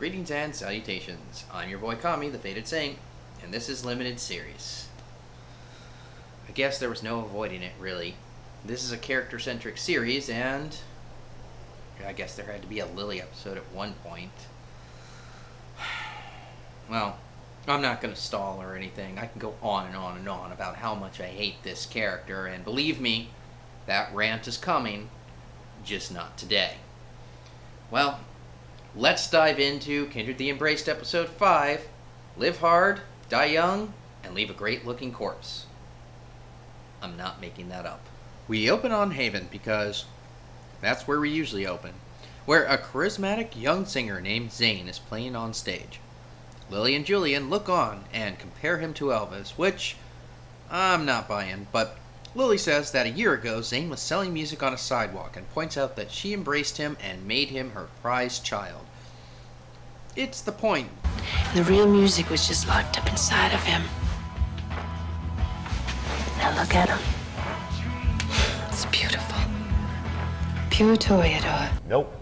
Greetings and salutations. I'm your boy Kami, the Fated Saint, and this is Limited Series. I guess there was no avoiding it, really. This is a character-centric series, and I guess there had to be a Lilly episode at one point. Well, I'm not going to stall or anything. I can go on and on and on about how much I hate this character, and believe me, that rant is coming, just not today. Well, let's dive into Kindred the Embraced Episode 5, Live Hard, Die Young, and Leave a Great-Looking Corpse. I'm not making that up. We open on Haven because that's where we usually open, where a charismatic young singer named Zane is playing on stage. Lilly and Julian look on and compare him to Elvis, which I'm not buying, but Lilly says that a year ago Zane was selling music on a sidewalk and points out that she embraced him and made him her prized child. It's the point. The real music was just locked up inside of him. Now look at him. It's beautiful. Pure toreador. Nope.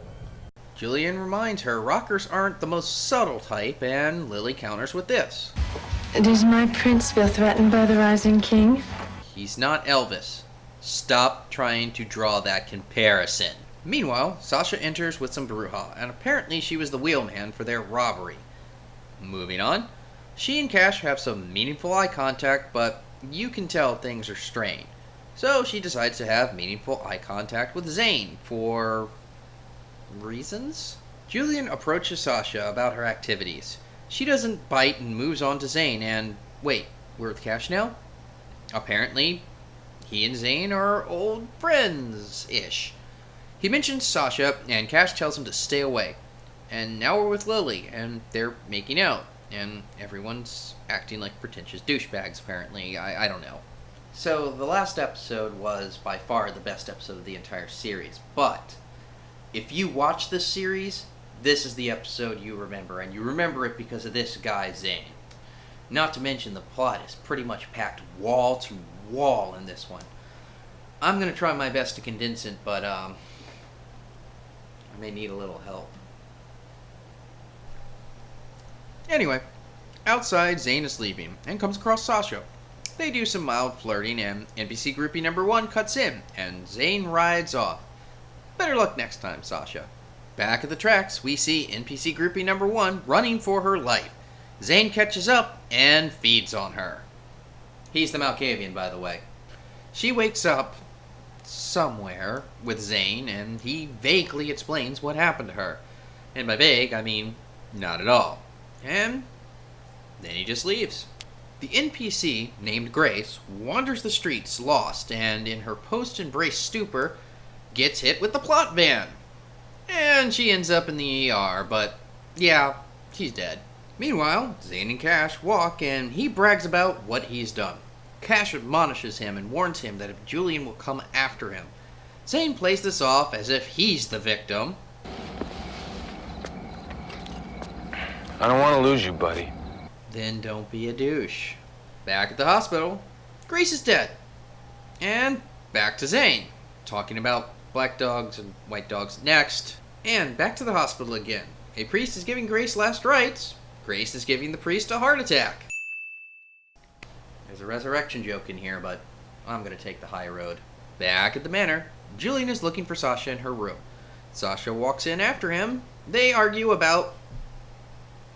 Julian reminds her rockers aren't the most subtle type, and Lilly counters with this. Does my prince feel threatened by the rising king? He's not Elvis. Stop trying to draw that comparison. Meanwhile, Sasha enters with some brouhaha, and apparently she was the wheelman for their robbery. Moving on, she and Cash have some meaningful eye contact, but you can tell things are strained. So she decides to have meaningful eye contact with Zane for reasons? Julian approaches Sasha about her activities. She doesn't bite and moves on to Zane, and wait, we're with Cash now? Apparently, he and Zane are old friends-ish. He mentions Sasha, and Cash tells him to stay away. And now we're with Lilly, and they're making out. And everyone's acting like pretentious douchebags, apparently. I don't know. So, the last episode was by far the best episode of the entire series. But, if you watch this series, this is the episode you remember. And you remember it because of this guy, Zane. Not to mention the plot is pretty much packed wall to wall in this one. I'm going to try my best to condense it, but I may need a little help. Anyway, outside, Zane is leaving and comes across Sasha. They do some mild flirting, and NPC groupie number 1 cuts in, and Zane rides off. Better luck next time, Sasha. Back at the tracks, we see NPC groupie number 1 running for her life. Zane catches up and feeds on her. He's the Malkavian, by the way. She wakes up somewhere with Zane, and he vaguely explains what happened to her. And by vague, I mean not at all. And then he just leaves. The NPC, named Grace, wanders the streets lost, and in her post-embrace stupor, gets hit with the plot van. And she ends up in the ER, but yeah, she's dead. Meanwhile, Zane and Cash walk, and he brags about what he's done. Cash admonishes him and warns him that if Julian will come after him. Zane plays this off as if he's the victim. I don't want to lose you, buddy. Then don't be a douche. Back at the hospital, Grace is dead. And back to Zane, talking about black dogs and white dogs next. And back to the hospital again. A priest is giving Grace last rites. Grace is giving the priest a heart attack. There's a resurrection joke in here, but I'm going to take the high road. Back at the manor, Julian is looking for Sasha in her room. Sasha walks in after him. They argue about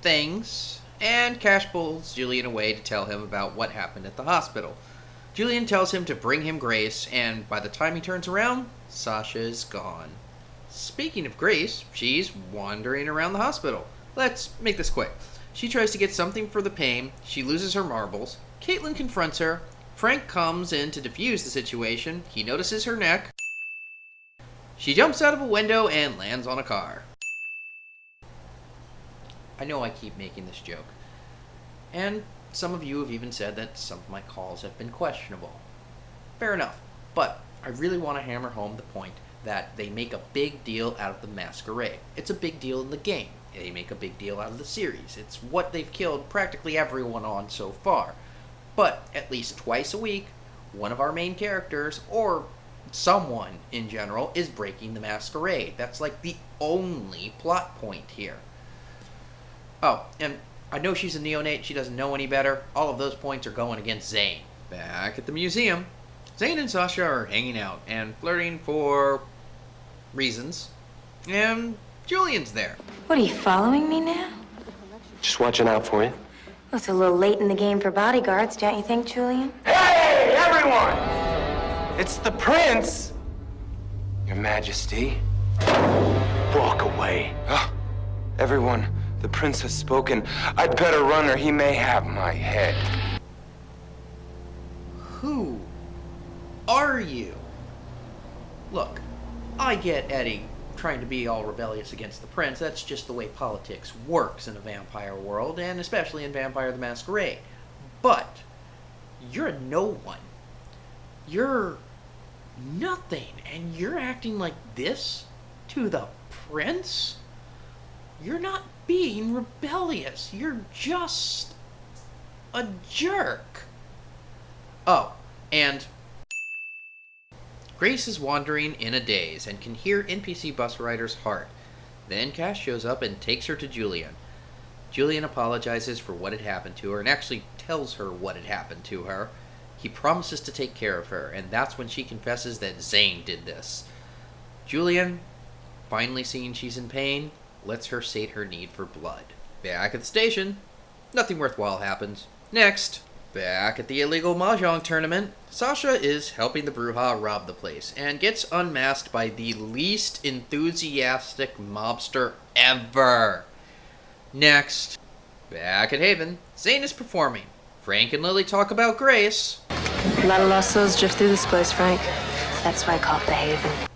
things, and Cash pulls Julian away to tell him about what happened at the hospital. Julian tells him to bring him Grace, and by the time he turns around, Sasha is gone. Speaking of Grace, she's wandering around the hospital. Let's make this quick. She tries to get something for the pain. She loses her marbles. Caitlin confronts her. Frank comes in to defuse the situation. He notices her neck. She jumps out of a window and lands on a car. I know I keep making this joke. And some of you have even said that some of my calls have been questionable. Fair enough. But I really want to hammer home the point that they make a big deal out of the Masquerade. It's a big deal in the game. They make a big deal out of the series. It's what they've killed practically everyone on so far. But at least twice a week, one of our main characters, or someone in general, is breaking the Masquerade. That's like the only plot point here. Oh, and I know she's a neonate, she doesn't know any better. All of those points are going against Zane. Back at the museum, Zane and Sasha are hanging out and flirting for reasons. And Julian's there. What, are you following me now? Just watching out for you. Well, it's a little late in the game for bodyguards, don't you think, Julian? Hey, everyone! It's the prince! Your Majesty. Walk away. Everyone, the prince has spoken. I'd better run or he may have my head. Who are you? Look, I get Eddie trying to be all rebellious against the prince. That's just the way politics works in a vampire world, and especially in Vampire the Masquerade. But you're a no one. You're nothing, and you're acting like this to the prince? You're not being rebellious. You're just a jerk. Oh, and Grace is wandering in a daze and can hear NPC bus rider's heart. Then Cash shows up and takes her to Julian. Julian apologizes for what had happened to her and actually tells her what had happened to her. He promises to take care of her, and that's when she confesses that Zane did this. Julian, finally seeing she's in pain, lets her sate her need for blood. Back at the station, nothing worthwhile happens. Next, back at the illegal mahjong tournament, Sasha is helping the Bruja rob the place and gets unmasked by the least enthusiastic mobster ever. Next, back at Haven, Zane is performing. Frank and Lilly talk about Grace. A lot of lost souls drift through this place, Frank. That's why I call it the Haven.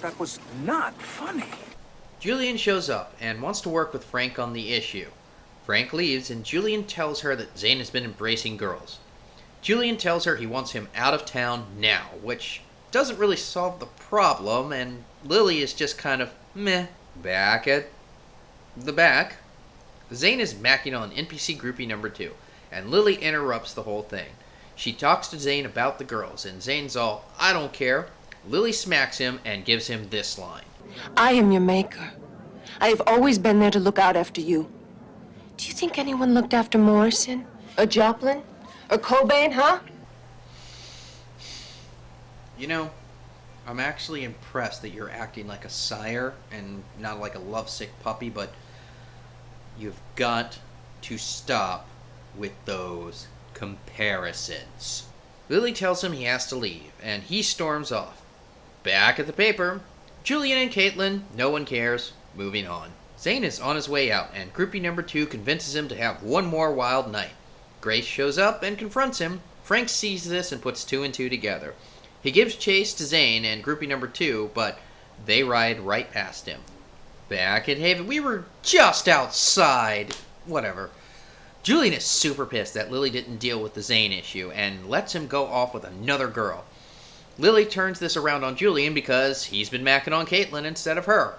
That was not funny. Julian shows up and wants to work with Frank on the issue. Frank leaves and Julian tells her that Zane has been embracing girls. Julian tells her he wants him out of town now, which doesn't really solve the problem, and Lilly is just kind of meh. Back at the back, Zane is macking on NPC groupie number 2, and Lilly interrupts the whole thing. She talks to Zane about the girls, and Zane's all, I don't care. Lilly smacks him and gives him this line. I am your maker. I have always been there to look out after you. Do you think anyone looked after Morrison? Or Joplin? Or Cobain, huh? You know, I'm actually impressed that you're acting like a sire and not like a lovesick puppy, but you've got to stop with those comparisons. Lilly tells him he has to leave, and he storms off. Back at the paper, Julian and Caitlin, no one cares, moving on. Zane is on his way out, and groupie number 2 convinces him to have one more wild night. Grace shows up and confronts him. Frank sees this and puts 2 and 2 together. He gives chase to Zane and groupie number 2, but they ride right past him. Back at Haven, we were just outside. Whatever. Julian is super pissed that Lilly didn't deal with the Zane issue and lets him go off with another girl. Lilly turns this around on Julian because he's been macking on Caitlin instead of her.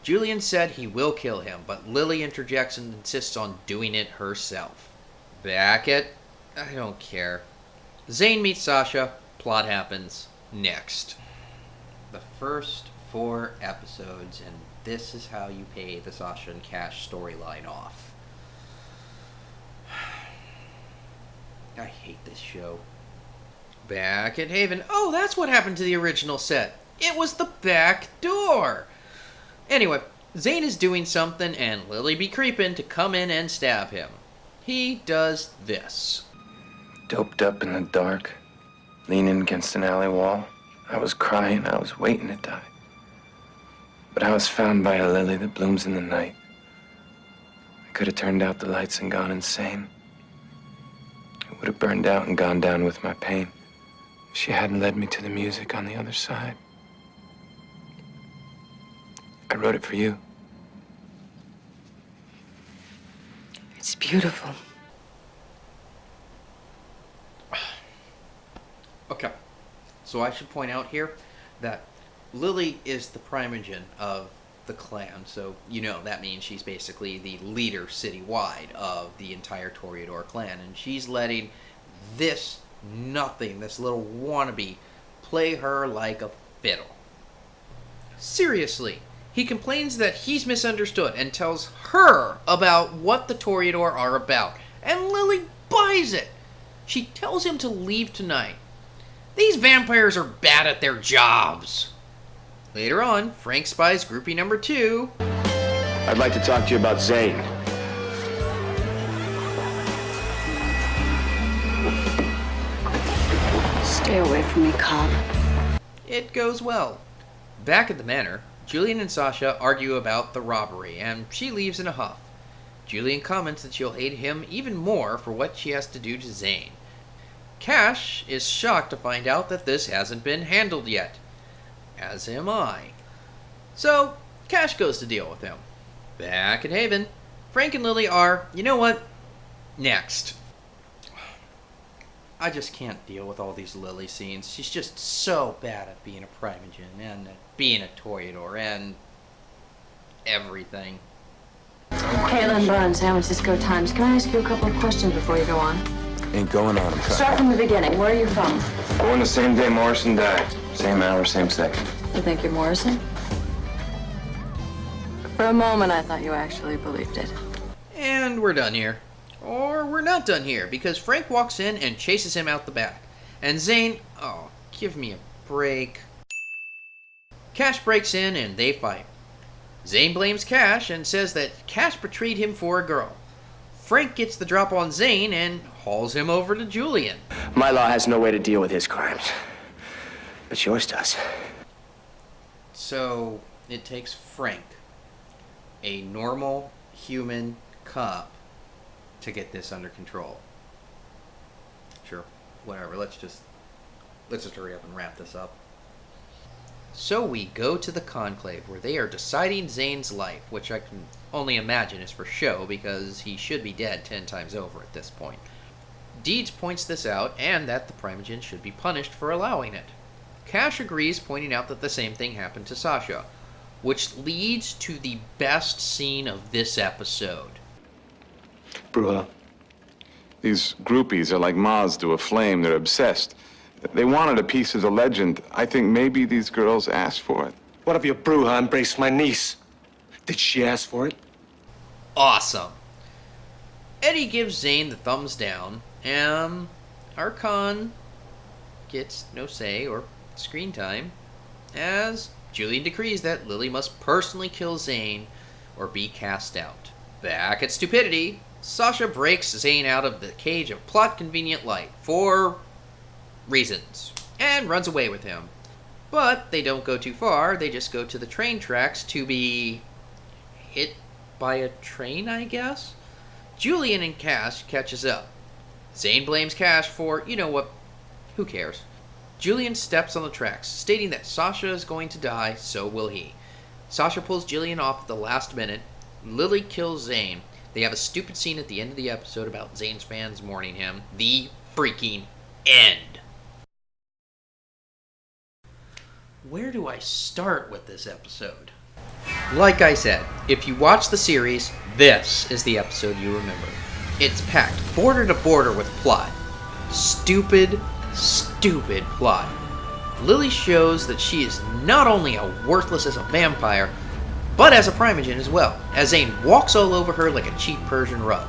Julian said he will kill him, but Lilly interjects and insists on doing it herself. Back at... I don't care. Zane meets Sasha. Plot happens. Next. The first 4 episodes, and this is how you pay the Sasha and Cash storyline off. I hate this show. Back at Haven. Oh, that's what happened to the original set. It was the back door. Anyway, Zane is doing something and Lilly be creeping to come in and stab him. He does this. Doped up in the dark, leaning against an alley wall. I was crying, I was waiting to die. But I was found by a lily that blooms in the night. I could have turned out the lights and gone insane. It would have burned out and gone down with my pain if she hadn't led me to the music on the other side. I wrote it for you. It's beautiful. Okay, so I should point out here that Lilly is the primogen of the clan, so that means she's basically the leader citywide of the entire Toreador clan, and she's letting this little wannabe, play her like a fiddle. Seriously, he complains that he's misunderstood and tells her about what the Toreador are about, and Lilly buys it. She tells him to leave tonight. These vampires are bad at their jobs. Later on, Frank spies groupie number 2. I'd like to talk to you about Zane. Stay away from me, Cobb. It goes well. Back at the manor, Julian and Sasha argue about the robbery, and she leaves in a huff. Julian comments that she'll hate him even more for what she has to do to Zane. Cash is shocked to find out that this hasn't been handled yet. As am I. So, Cash goes to deal with him. Back at Haven, Frank and Lilly are, next. I just can't deal with all these Lilly scenes. She's just so bad at being a Primogen and at being a Toreador and everything. Caitlin Barnes, San Francisco Times. Can I ask you a couple of questions before you go on? Ain't going on. I'm trying. Start from the beginning. Where are you from? Born the same day Morrison died. Same hour, same second. You think you're Morrison? For a moment, I thought you actually believed it. And we're done here. Or we're not done here, because Frank walks in and chases him out the back. And Zane, oh, give me a break. Cash breaks in and they fight. Zane blames Cash and says that Cash betrayed him for a girl. Frank gets the drop on Zane and hauls him over to Julian. My law has no way to deal with his crimes, but yours does. So it takes Frank, a normal human cop, to get this under control. Sure, whatever. Let's just hurry up and wrap this up. So we go to the Conclave, where they are deciding Zane's life, which I can only imagine is for show, because he should be dead 10 times over at this point. Deeds points this out, and that the Primogen should be punished for allowing it. Cash agrees, pointing out that the same thing happened to Sasha, which leads to the best scene of this episode. Bruja, these groupies are like moths to a flame. They're obsessed. They wanted a piece of the legend. I think maybe these girls asked for it. What if your Bruja embraced my niece? Did she ask for it? Awesome. Eddie gives Zane the thumbs down, and Archon gets no say or screen time, as Julian decrees that Lilly must personally kill Zane or be cast out. Back at Stupidity, Sasha breaks Zane out of the cage of plot-convenient light for reasons, and runs away with him. But they don't go too far, they just go to the train tracks to be hit by a train, I guess? Julian and Cash catches up. Zane blames Cash for, who cares? Julian steps on the tracks, stating that Sasha is going to die, so will he. Sasha pulls Julian off at the last minute. Lilly kills Zane. They have a stupid scene at the end of the episode about Zane's fans mourning him. The freaking end. Where do I start with this episode? Like I said, if you watch the series, this is the episode you remember. It's packed border to border with plot. Stupid plot. Lilly shows that she is not only as worthless as a vampire, but as a Primogen as well, as Zane walks all over her like a cheap Persian rug.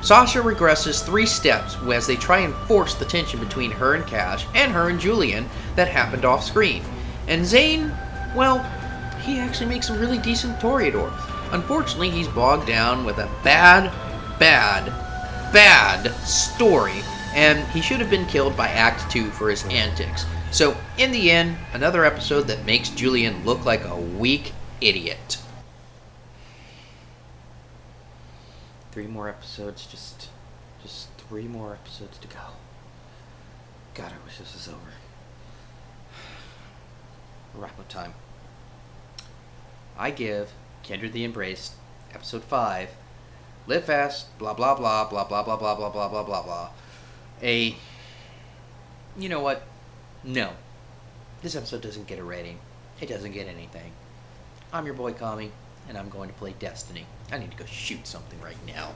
Sasha regresses 3 steps as they try and force the tension between her and Cash, and her and Julian, that happened off screen. And Zane, well, he actually makes some really decent Toreador. Unfortunately, he's bogged down with a bad story, and he should have been killed by Act 2 for his antics. So, in the end, another episode that makes Julian look like a weak idiot. 3 more episodes, just 3 more episodes to go. God, I wish this was over. Wrap up time. I give Kindred the Embraced, episode 5, Live Fast, blah blah blah blah blah blah blah blah blah blah blah blah. You know what? No. This episode doesn't get a rating. It doesn't get anything. I'm your boy Kami, and I'm going to play Destiny. I need to go shoot something right now.